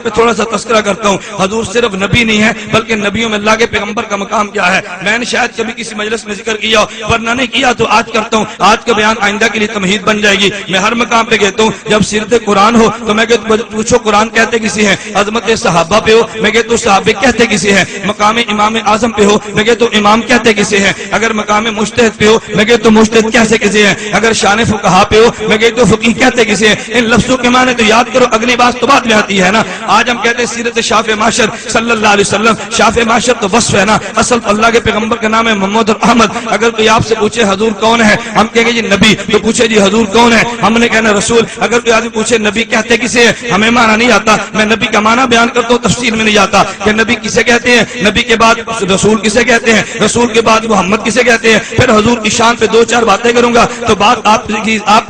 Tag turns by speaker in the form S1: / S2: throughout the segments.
S1: پہ تھوڑا سا تذکرہ کرتا ہوں. حضور صرف نبی نہیں ہے بلکہ نبیوں میں اللہ کے پیغمبر کا مقام کیا ہے میں نے شاید کبھی کسی مجلس میں ذکر کیا ورنہ نہیں کیا تو آج کرتا ہوں. آج کا بیان آئندہ کے لیے تمہید بن جائے گی. میں ہر مقام پہ کہتا ہوں جب سیرت قرآن ہو تو میں کہتا ہوں پوچھو قرآن کہتے کسی ہیں, عظمت صحابہ پہ ہو میں کہتا ہوں صحابے کہتے کسی ہیں, مقام امام اعظم پہ ہو میں کہتا ہوں امام کہتے کسی ہیں, اگر مقام مجتہد پہ ہو میں کہتا ہوں مجتہد کیسے کسی ہیں, اگر شان فقہا پہ ہو میں کہتا ہوں فقیہ کہتے کسی ہیں. ان لفظوں کے معنی تو یاد کرو, اگلی بات تو بعد میں آتی ہے نا. آج ہم کہتے ہیں سیرت شافع معاشر صلی اللہ علیہ وسلم. شافع معاشر تو وصف ہے نا, اصل تو اللہ کے پیغمبر کا نام ہے محمد احمد. اگر کوئی آپ سے پوچھے حضور کون ہے ہم کہیں گے جی نبی, تو پوچھے جی حضور کون ہے ہم نے کہنا رسول. اگر کوئی آدمی پوچھے نبی کہتے کسے ہیں ہمیں معنی نہیں آتا, میں نبی کا معنی بیان کرتا ہوں تفسیر میں نہیں جاتا کہ نبی کسے کہتے ہیں, نبی کے بعد رسول کسے کہتے ہیں, رسول کے بعد محمد کسے کہتے ہیں. پھر حضور کی شان پہ 2-4 باتیں کروں گا تو بات آپ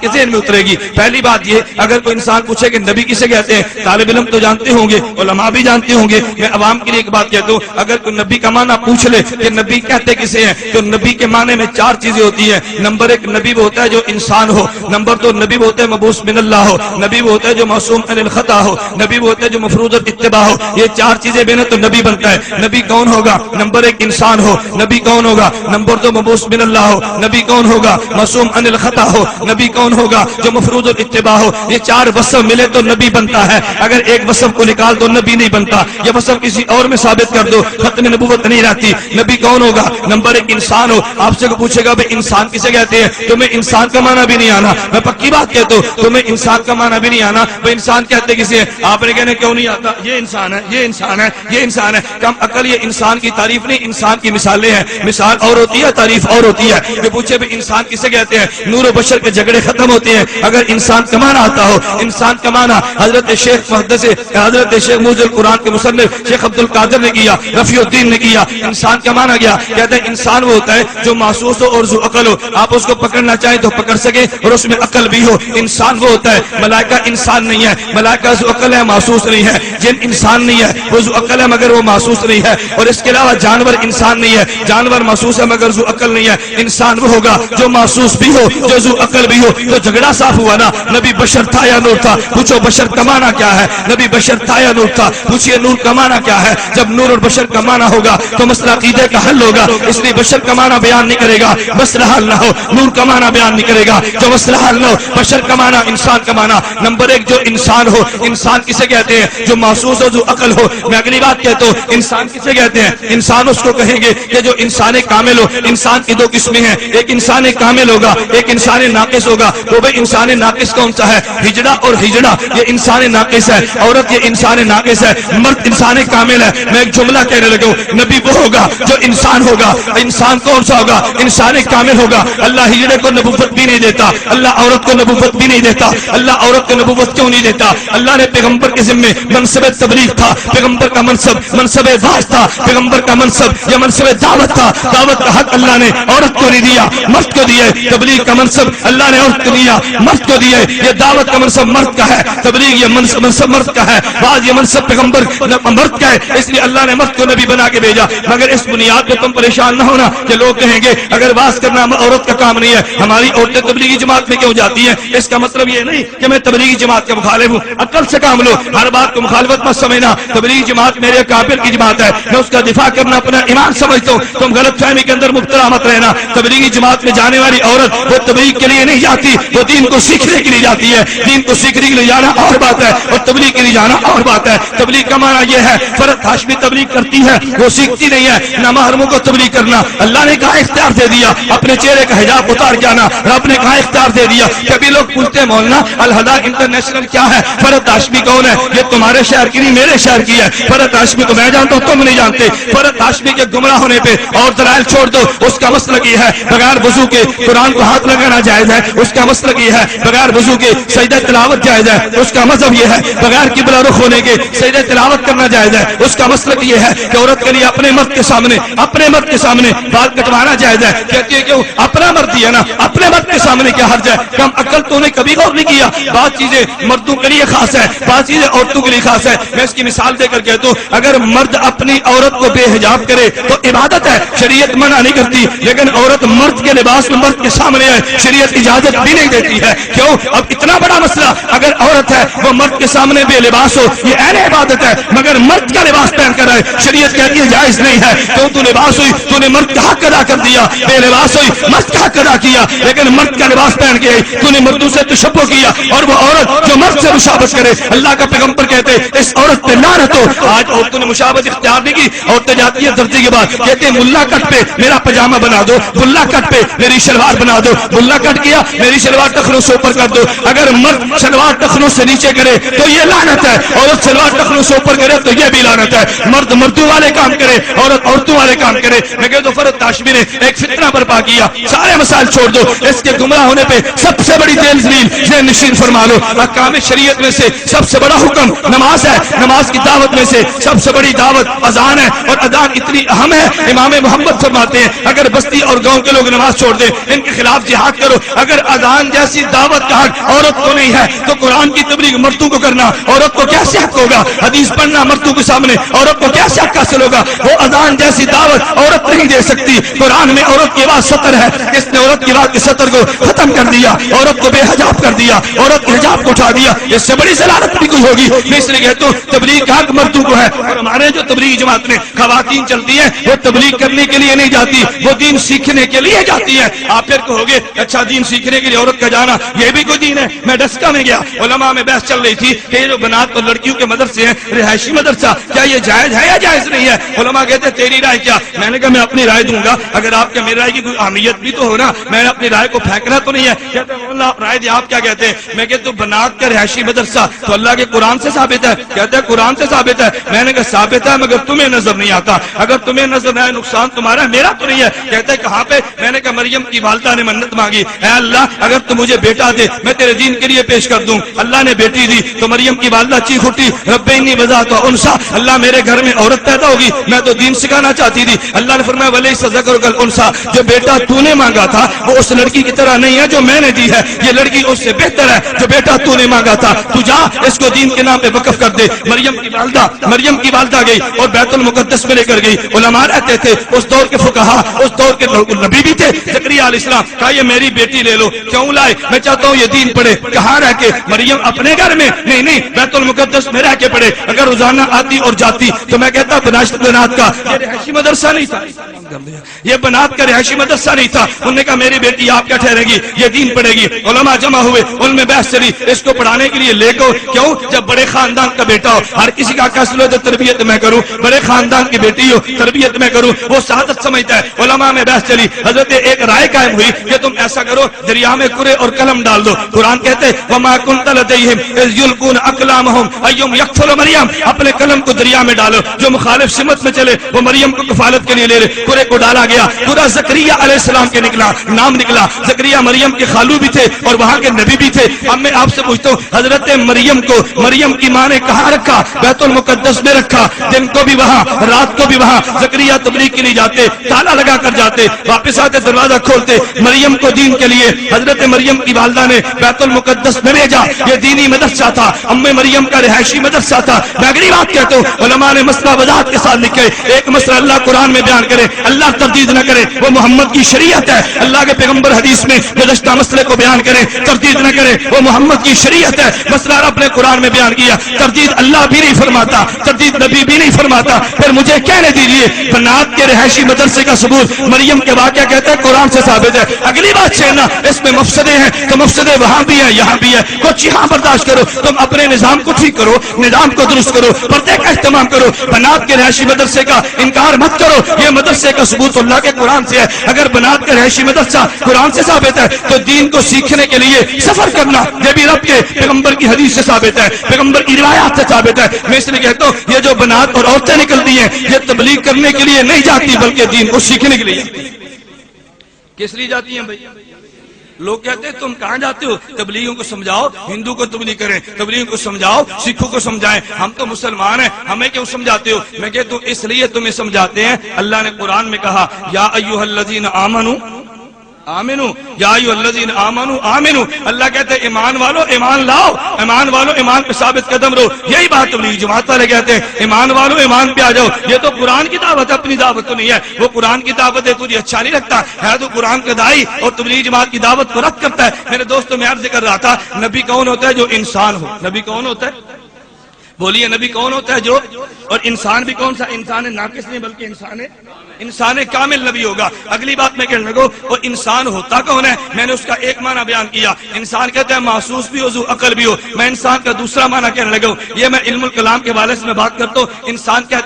S1: کے ذہن میں اترے گی. پہلی بات یہ, اگر کوئی انسان پوچھے کہ نبی کسے کہتے ہیں, طالب علم تو جانتے ہوں گے, علماء بھی جانتے ہوں گے, میں عوام کے لیے ایک بات کہتا ہوں اگر کوئی نبی کا معنی پوچھ لے کہ نبی کہتے کسے ہیں تو نبی کے معنی میں 4 چیزیں ہوتی ہیں. نمبر 1 نبی وہ ہوتا ہے جو انسان ہو, نمبر 2 نبی وہ ہوتا ہے مبعوث من اللہ ہو, نبی وہ ہوتا ہے جو معصوم عن الخطا ہو, نبی وہ ہوتا ہے جو مفروض الاتباع ہو. یہ 4 چیزیں بنے تو نبی بنتا ہے. نبی کون ہوگا, نمبر 1 انسان ہو, نبی کون ہوگا, نمبر 2 مبعوث من اللہ ہو, نبی کون ہوگا, معصوم عن الخطا ہو, نبی کون ہوگا جو مفروض الاتباع ہو. یہ 4 وصف ملے تو نبی بنتا ہے. اگر ایک وصف کو نکال دو نبی نہیں بنتا, یہ وصف کسی اور میں ثابت کر دو ختم نبوت نہیں رہتی. نبی کون ہوگا, نمبر 1 انسان ہو. آپ سے کو پوچھے گا بھائی انسان کسے کہتے ہیں, تمہیں انسان کا معنی بھی نہیں آنا, میں پکی بات کہتا ہوں تمہیں انسان کا معنی بھی نہیں آنا. وہ انسان کہتے کسے ہیں, آپ نے کہنا کیوں نہیں آتا, یہ انسان ہے, یہ انسان ہے, یہ انسان ہے. کم عقل, یہ انسان کی تعریف نہیں انسان کی مثالیں ہیں. مثال اور ہوتی ہے تعریف اور ہوتی ہے. یہ پوچھے بھائی انسان کسے کہتے ہیں, نور و بشر کے جھگڑے ختم ہوتے ہیں اگر انسان کا معنی آتا ہو. انسان کا معنی حضرت شیخ محدث حضرت شیخ موزی القرآن کے مصنف شیخ عبد القادر نے کیا, رفیع الدین نے کیا. انسان کا معنی کیا کہتے ہیں, انسان وہ ہوتا ہے جو محسوس ہو اور ذو عقل ہو, آپ اس کو پکڑنا چاہیں تو پکڑ سکیں اور اس میں عقل بھی ہو. انسان وہ ہوتا ہے, ملائکہ انسان نہیں ہے, ملائکہ ذو عقل ہے محسوس نہیں ہے. جن انسان نہیں ہے وہ ذو عقل ہے مگر وہ محسوس نہیں ہے. اور اس کے علاوہ جانور انسان نہیں ہے, جانور محسوس ہے مگر ذو عقل نہیں ہے. انسان وہ ہوگا جو محسوس بھی ہو جو ذو عقل بھی ہو. تو جھگڑا صاف ہوا نا, نبی بشر تھا یا نور تھا, پوچھو بشر کا معنی کیا ہے, نبی بشر تھا یا نور تھا, پوچھئے نور کا معنی کیا ہے. جب نور اور بشر کا معنی ہوگا تو مسئلہ عقیدے کا حل ہوگا. اس لیے بشر کا معنی بیان نہیں کرے گا مسئلہ حل نہ ہو, نور کا معنی بیان نہیں کرے گا جو مسئلہ حل نہ ہو. بشر کا معنی انسان کا معنی, نمبر 1 جو انسان ہو. انسان کسے کہتے ہیں, جو محسوس ہو جو عقل ہو. میں اگلی بات کہتا ہوں انسان کسے کہتے ہیں, انسان اس کو کہیں گے کہ جو انسان کامل ہو. انسان کی 2 قسمیں ہیں, ایک انسان کامل ہوگا, ایک انسان ناقص ہوگا. تو بھائی انسان ناقص کون سا ہے, ہجڑا اور ہجڑا, یہ انسان ناقص ہے. عورت یہ انسان ناقص ہے, مرد انسان کامل ہے. میں ایک جملہ کہنے لگا ہوں, نبی وہ ہوگا جو انسان ہوگا. انسان کون سا ہوگا, انسان کامل ہوگا. اللہ ہجڑے کو نبوت بھی نہیں دیتا, اللہ عورت کو نبوت بھی نہیں دیتا. اللہ عورت کو نبوت کیوں نہیں دیتا, اللہ نے پیغمبر کے ذمے منصب تبلیغ تھا, پیغمبر کا منصب واعظ تھا, پیغمبر کا منصب یہ منصب دعوت تھا. دعوت کا حق اللہ نے عورت کو نہیں دیا, مرد کو دیا. تبلیغ کا منصب اللہ نے عورت کو دیا, مرد کو دیا. یہ دعوت کا منصب مرد کا ہے, تبلیغ یہ منصب مرد کا ہے, بعض یہ منصب پیغمبر مرد کا ہے. اس لیے اللہ نے مرد کو نبی بنا کے بھیجا. مگر اس بنیاد پہ تم پریشان نہ ہونا کہ لوگ کہیں گے اگر بات کرنا عورت کا کام نہیں ہے, ہماری عورتیں تبلیغی جماعت میں کیوں جاتی ہیں. اس کا مطلب یہ نہیں کہ میں تبلیغی جماعت کا مخالف ہوں. عقل سے کام لو, ہر بات کو مخالفت مت سمجھنا. تبلیغی جماعت میرے کافر کی جماعت ہے, میں اس کا دفاع کرنا اپنا ایمان سمجھتا ہوں. تم غلط فہمی کے اندر مبتلا مت رہنا. تبلیغی جماعت میں جانے والی عورت وہ تبلیغ کے لیے نہیں جاتی, وہ دین کو سیکھنے کے لیے جاتی ہے. دین کو سیکھنے کے لیے جانا اور بات ہے اور تبلیغ کے لیے جانا اور بات ہے. تبلیغ کا معنی یہ ہے, فرد ہاشمی تبلیغ کرتی ہے وہ سیکھتی نہیں ہے. نامحرموں کو تبلیغ کرنا اللہ نے کہا اختیار دے دیا, اپنے چہرے کا حجاب اتار کے آنا رب نے کہا اختیار دے دیا. کبھی لوگ پوچھتے ہیں مولانا الہدا انٹرنیشنل کیا ہے, فرد ہاشمی کون ہے, یہ تمہارے شہر کی نہیں میرے شہر کی ہے. فرد ہاشمی کو میں جانتا ہوں تم نہیں جانتے. فرد ہاشمی کے گمراہ ہونے پہ اور دلائل چھوڑ دو. اس کا مسلک یہ ہے بغیر وضو کے قرآن کو ہاتھ لگانا جائز ہے, اس کا مسلک یہ ہے بغیر وضو کے سجدہ تلاوت جائز ہے, اس کا مذہب یہ ہے بغیر قبلہ رخ ہونے کے سجدہ تلاوت کرنا جائز ہے, اس کا مسلک یہ ہے کہ عورت کے لیے اپنے مرد کے سامنے بال کٹوانا جائز ہے. کہتی ہے کہ اپنا مرد ہے نا, اپنے مرد کے سامنے کیا حرج ہے. کم عقل تو نے کبھی غور نہیں کیا, بعض چیزیں مردوں کے لیے خاص ہے, بعض چیزیں عورتوں کے لیے خاص ہے. میں اس کی مثال دے کر کہتا ہوں, اگر مرد اپنی عورت کو بے حجاب کرے تو عبادت ہے, شریعت منع نہیں کرتی. لیکن عورت مرد کے لباس میں مرد کے سامنے ہے, شریعت اجازت بھی نہیں دیتی ہے. کیوں, اب اتنا بڑا مسئلہ, اگر عورت ہے وہ مرد کے سامنے بے لباس ہو ہو یہ اہل عبادت ہے، مگر مرد کا لباس پہن کر آئے شریعت کہتی ہے جائز نہیں ہے، کیوں تو لباس ہوئی تو نے مرد کا حق ادا کر دیا، بے لباس ہوئی مرد کا حق ادا کیا، لیکن مرد کا لباس پہن کے تو نے مردوں سے تشبہ کیا، اور وہ عورت جو مرد سے مشابہت کرے اللہ کا پیغمبر کہتے اس عورت پہ لعنت ہو۔ آج عورتوں نے مشابہت اختیار نہیں کی، عورتیں جاتی ہیں درزی کے بعد کہتے ہیں ملا کٹ پہ میرا پاجامہ بنا دو، ملا کٹ پہ میری شلوار بنا دو، ملا کٹ کیا میری شلوار ٹخنوں سے اوپر کر دو۔ اگر مرد شلوار ٹخنوں سے نیچے کرے تو یہ لعنت ہے، عورت شلوار ٹخنوں سے اوپر کرے تو یہ بھی لعنت ہے۔ مرد مردوں والے کام کرے، عورت عورتوں والے کام کرے۔ میں کہتا ہوں فرد تاشمی نے ایک فتنہ برپا کیا، سارے مسائل چھوڑ دو، اس کے گمراہ ہونے پہ سب سے بڑی دل ذلیل ذہن نشین فرما لو۔ احکام شریعت میں سے سب سے بڑا حکم نماز ہے، نماز کی دعوت میں سے سب سے بڑی دعوت اذان ہے، اور اذان اتنی اہم ہے امام محمد فرماتے ہیں اگر بستی اور گاؤں کے لوگ نماز چھوڑ دیں ان کے خلاف جہاد کرو۔ اگر اذان جیسی دعوت کا حق عورت کو نہیں ہے تو قرآن کی تبلیغ مردوں کو کرنا عورت کو کیسے حق ہوگا؟ حدیث پڑھنا مردوں کے سامنے عورت کو کیسے حق حاصل ہوگا؟ وہ اذان جیسی دعوت عورت نہیں دے سکتی۔ قرآن میں عورت کے بعد سطر ہے، اس نے عورت کے بعد کے سطر کو ختم کر دیا، عورت کو بے حجاب کر دیا، عورت کے حجاب کو اٹھا دیا۔ اس سے بڑی ضلالت بھی کوئی ہوگی؟ میں اس لیے کہتا ہوں تبلیغ کا حق مردوں کو ہے، اور ہمارے جو تبلیغ جماعت میں خواتین چلتی ہیں وہ تبلیغ کرنے کے لیے نہیں جاتی، وہ دین سیکھنے کے لیے جاتی ہے۔ آپ پھر کہو گے اچھا دین سیکھنے کے لیے عورت کا جانا یہ بھی کوئی دین ہے؟ میں ڈسکا میں گیا، علماء میں بحث چل رہی تھی کہ یہ جو بنات اور لڑکیوں کے مدرسے ہیں رہائشی مدرسہ کیا یہ جائز ہے یا جائز نہیں ہے؟ علماء کہتے ہیں تیری رائے کیا؟ میں نے کہا میں اپنی رائے دوں گا، اگر آپ کے میری رائے کی کوئی اہمیت بھی تو ہو نا، میں نے اپنی رائے کو پھینکنا تو نہیں ہے۔ کہتے ہیں اللہ آپ رائے دیں، آپ کیا کہتے ہیں؟ میں کہتا ہوں بنات کا رہائشی مدرسہ تو اللہ کے قرآن سے ثابت ہے، کہتے ہیں قرآن سے ثابت ہے۔ میں نے کہا ثابت ہے مگر تمہیں نظر نہیں آتا، اگر تمہیں نظر نہ آئے نقصان تمہارا ہے میرا تو نہیں ہے۔ کہتے ہیں کہاں پہ؟ میں نے کہا مریم کی والدہ نے منت مانگی، اے اللہ اگر تم مجھے بیٹا دے میں تیرے دین کے لیے پیش کر دوں۔ اللہ نے بیٹی دی تو مریم کی والدہ چیخ اٹھی رب انی وضعت انثى، اللہ میرے گھر میں عورت پیدا ہوگی، میں تو دین سکھانا چاہتی تھی۔ اللہ نے فرمایا ولیس الذکر کالانثى، جو بیٹا تو نے مانگا تھا وہ اس لڑکی کی طرح نہیں ہے جو میں نے دی ہے، یہ لڑکی اس سے بہتر ہے جو بیٹا تو نے مانگا تھا، تو جا اس کو دین کے نام پہ وقف کر دے۔ مریم کی والدہ گئی اور بیت المقدس میں لے کر گئی۔ علماء رہتے تھے اس دور کے فقہا، اس دور کے نبی بھی تھے، زکریا علیہ السلام کہا یہ میری بیٹی لے لو۔ کیوں لائے؟ میں چاہتا ہوں یہ دین پڑھے۔ کہاں رہ کے؟ مریم اپنے گھر میں نہیں بیت المقدس میں رہ کے پڑھے۔ اگر روزانہ آتی اور جاتی تو میں کہتا بنات کا یہ رہائشی مدرسہ نہیں تھا، یہ بنات کا رہائشی مدرسہ نہیں تھا۔ انہوں نے کہا میری بیٹی آپ کیا ٹھہرے گی، یہ دین پڑھے گی۔ علماء جمع ہوئے، ان میں بحث چلی اس کو پڑھانے کے لیے لے کو کیوں؟ جب بڑے خاندان کا بیٹا ہو ہر کسی کا فیصلہ تو تربیت میں کروں، بڑے خاندان کی بیٹی ہو تربیت میں کروں، وہ سعادت سمجھتا ہے۔ علماء میں بحث چلی، حضرت ایک رائے قائم ہوئی کہ تم ایسا کرو دریا میں کرے اور قلم ڈال دو۔ قرآن کہتے وما كنت لديهم اذ يلقون اقلامهم ايهم يكفل مریم، اپنے قلم کو دریا میں ڈالو، جو مخالف سمت میں چلے وہ مریم کو کفالت کے لیے لے لے۔ کرے کو ڈالا گیا، پورا زکریا علیہ السلام کے نام نکلا۔ زکریا مریم کے خالو بھی تھے اور وہاں کے نبی بھی تھے۔ اب میں آپ سے پوچھتا ہوں حضرت مریم کو مریم کی ماں نے کہاں رکھا؟ بیت المقدس میں رکھا، دن کو بھی وہاں رات کو بھی وہاں۔ زکریا تبلیغ کے لیے جاتے، تالا لگا کر جاتے، واپس آتے دروازہ کھولتے۔ مریم کو دین کے لیے حضرت مریم کی والدہ نے بیت المقدس میں بھیجا، یہ دینی مدرسہ تھا، ام مریم کا رہائشی مدرسہ تھا۔ میں اگلی بات کہتا ہوں علماء نے مسئلہ وضاحت کے ساتھ لکھے، ایک مسئلہ اللہ قرآن میں بیان کرے، اللہ تردید نہ کرے، وہ محمد کی شریعت ہے۔ اللہ کے پیغمبر حدیث میں گزشتہ مسئلے کو بیان کرے، تردید نہ کرے، وہ محمد کی شریعت ہے۔ مسئلہ رب نے قرآن میں بیان کیا، تردید اللہ بھی نہیں فرماتا، تردید نبی بھی نہیں فرماتا۔ پھر مجھے کہنے دیجیے بنات کے رہائشی مدرسے کا ثبوت مریم کے واقعہ کہتا ہے قرآن سے ثابت ہے۔ اگلی بات چھیڑنا اس میں مفسدے ہیں تو مفسدے وہاں بھی ہیں یہاں بھی ہے، کچھ یہاں برداشت کرو، تم اپنے نظام کو ٹھیک کرو، نظام کو درست کرو، پردے کا اہتمام کرو، بنات کے رہائشی مدرسے کا انکار مت کرو، یہ مدرسے کا ثبوت اللہ کے قرآن سے ہے۔ اگر بنات کا رہائشی مدرسہ قرآن سے ثابت ہے تو دین کو سیکھنے کے لیے سفر کرنا یہ بھی رب کے پیغمبر کی حدیث سے ثابت ہے، پیغمبر کی روایات سے ثابت ہے۔ میں اس لیے کہتا ہوں یہ جو بنات اور عورتیں نکلتی ہیں یہ تبلیغ کرنے کے لیے نہیں جاتی بلکہ دین کو سیکھنے کے لیے۔ کس لیے جاتی ہیں بھائی؟ لوگ کہتے ہیں تم کہاں جاتے ہو؟ تبلیغوں کو سمجھاؤ، ہندو کو تبلیغ کریں، تبلیغوں کو سمجھاؤ، سکھوں کو سمجھائیں، ہم تو مسلمان ہیں ہمیں کیوں سمجھاتے ہو؟ میں کہتا ہوں اس لیے تمہیں سمجھاتے ہیں، اللہ نے قرآن میں کہا یا ایھا الذین آمنوا آمنو، یا ایھا الذین آمنو آمنو، اللہ کہتے ہیں ایمان والو ایمان لاؤ، ایمان والو ایمان پہ ثابت قدم رہو۔ یہی بات تبلیغ جماعت والے کہتے ہیں ایمان والو ایمان پہ آ جاؤ۔ یہ تو قرآن کی دعوت ہے، اپنی دعوت تو نہیں ہے۔ وہ قرآن کی دعوت ہے تجھے اچھا نہیں لگتا ہے تو قرآن کا داعی اور تبلیغ جماعت کی دعوت کو رد کرتا ہے۔ میرے دوستوں میں عرض کر رہا تھا نبی کون ہوتا ہے؟ جو انسان ہو۔ نبی کون ہوتا ہے؟ بولیے نبی کون ہوتا ہے جو، اور انسان بھی کون سا، انسان ناقص نہیں بلکہ انسان کامل نبی ہوگا۔ اگلی بات میں کہنے لگوں وہ انسان ہوتا کون ہے، میں نے اس کا ایک معنی بیان کیا، انسان کہتے ہیں محسوس بھی ہو ذو عقل بھی ہو، میں انسان کا دوسرا معنی کہنے لگا ہوں، یہ میں علم الکلام کے حوالے سے میں بات کرتا ہوں، انسان کہتے